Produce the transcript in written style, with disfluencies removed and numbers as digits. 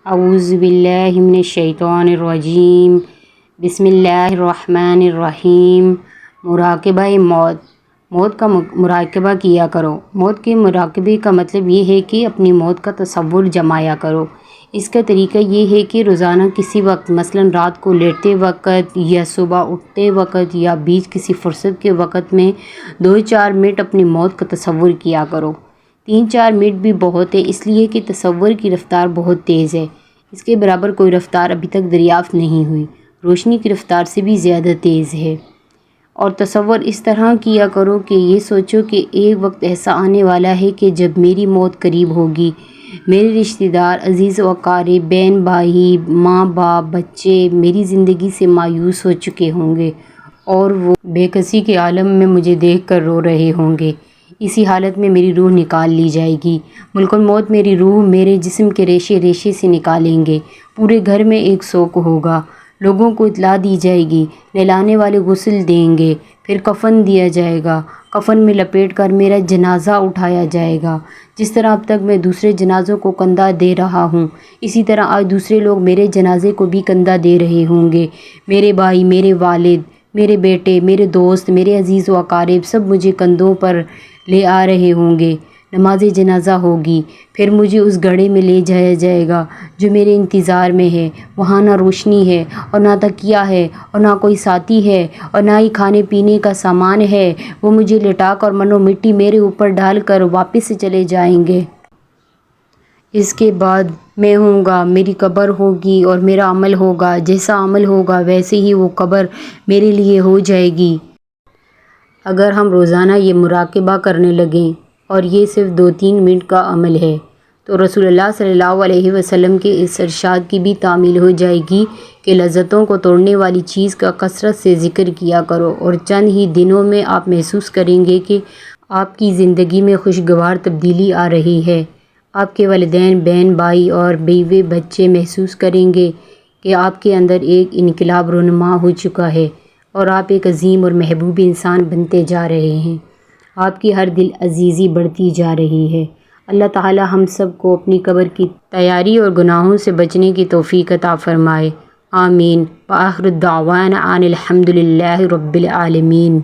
اعوذ باللہ من الشیطان الرجیم، بسم اللہ الرحمن الرحیم۔ مراقبہ موت کا مراقبہ کیا کرو۔ موت کے مراقبے کا مطلب یہ ہے کہ اپنی موت کا تصور جمایا کرو۔ اس کا طریقہ یہ ہے کہ روزانہ کسی وقت، مثلاً رات کو لیٹتے وقت یا صبح اٹھتے وقت یا بیچ کسی فرصت کے وقت میں 2-4 منٹ اپنی موت کا تصور کیا کرو۔ 3-4 منٹ بھی بہت ہے، اس لیے کہ تصور کی رفتار بہت تیز ہے۔ اس کے برابر کوئی رفتار ابھی تک دریافت نہیں ہوئی۔ روشنی کی رفتار سے بھی زیادہ تیز ہے۔ اور تصور اس طرح کیا کرو کہ یہ سوچو کہ ایک وقت ایسا آنے والا ہے کہ جب میری موت قریب ہوگی، میرے رشتہ دار، عزیز و اقارب، بہن بھائی، ماں باپ، بچے میری زندگی سے مایوس ہو چکے ہوں گے اور وہ بے کسی کے عالم میں مجھے دیکھ کر رو رہے ہوں گے۔ اسی حالت میں میری روح نکال لی جائے گی۔ ملک الموت میری روح میرے جسم کے ریشے ریشے سے نکالیں گے۔ پورے گھر میں ایک سوگ ہوگا۔ لوگوں کو اطلاع دی جائے گی۔ نہلانے والے غسل دیں گے۔ پھر کفن دیا جائے گا۔ کفن میں لپیٹ کر میرا جنازہ اٹھایا جائے گا۔ جس طرح اب تک میں دوسرے جنازوں کو کندھا دے رہا ہوں، اسی طرح آج دوسرے لوگ میرے جنازے کو بھی کندھا دے رہے ہوں گے۔ میرے بھائی، میرے والد، میرے بیٹے، میرے دوست، میرے عزیز و اقارب سب مجھے کندھوں پر لے آ رہے ہوں گے۔ نماز جنازہ ہوگی۔ پھر مجھے اس گڑھے میں لے جایا جائے گا جو میرے انتظار میں ہے۔ وہاں نہ روشنی ہے اور نہ تکیہ ہے اور نہ کوئی ساتھی ہے اور نہ ہی کھانے پینے کا سامان ہے۔ وہ مجھے لٹا کر منو مٹی میرے اوپر ڈال کر واپس چلے جائیں گے۔ اس کے بعد میں ہوں گا، میری قبر ہوگی اور میرا عمل ہوگا۔ جیسا عمل ہوگا ویسے ہی وہ قبر میرے لیے ہو جائے گی۔ اگر ہم روزانہ یہ مراقبہ کرنے لگیں، اور یہ صرف 2-3 منٹ کا عمل ہے، تو رسول اللہ صلی اللہ علیہ وسلم کے اس ارشاد کی بھی تعمیل ہو جائے گی کہ لذتوں کو توڑنے والی چیز کا کثرت سے ذکر کیا کرو، اور چند ہی دنوں میں آپ محسوس کریں گے کہ آپ کی زندگی میں خوشگوار تبدیلی آ رہی ہے۔ آپ کے والدین، بہن بھائی اور بیوے بچے محسوس کریں گے کہ آپ کے اندر ایک انقلاب رونما ہو چکا ہے اور آپ ایک عظیم اور محبوب انسان بنتے جا رہے ہیں۔ آپ کی ہر دل عزیزی بڑھتی جا رہی ہے۔ اللہ تعالی ہم سب کو اپنی قبر کی تیاری اور گناہوں سے بچنے کی توفیق عطا فرمائے۔ آمین۔ وآخر دعوانا ان الحمد للہ رب العالمین۔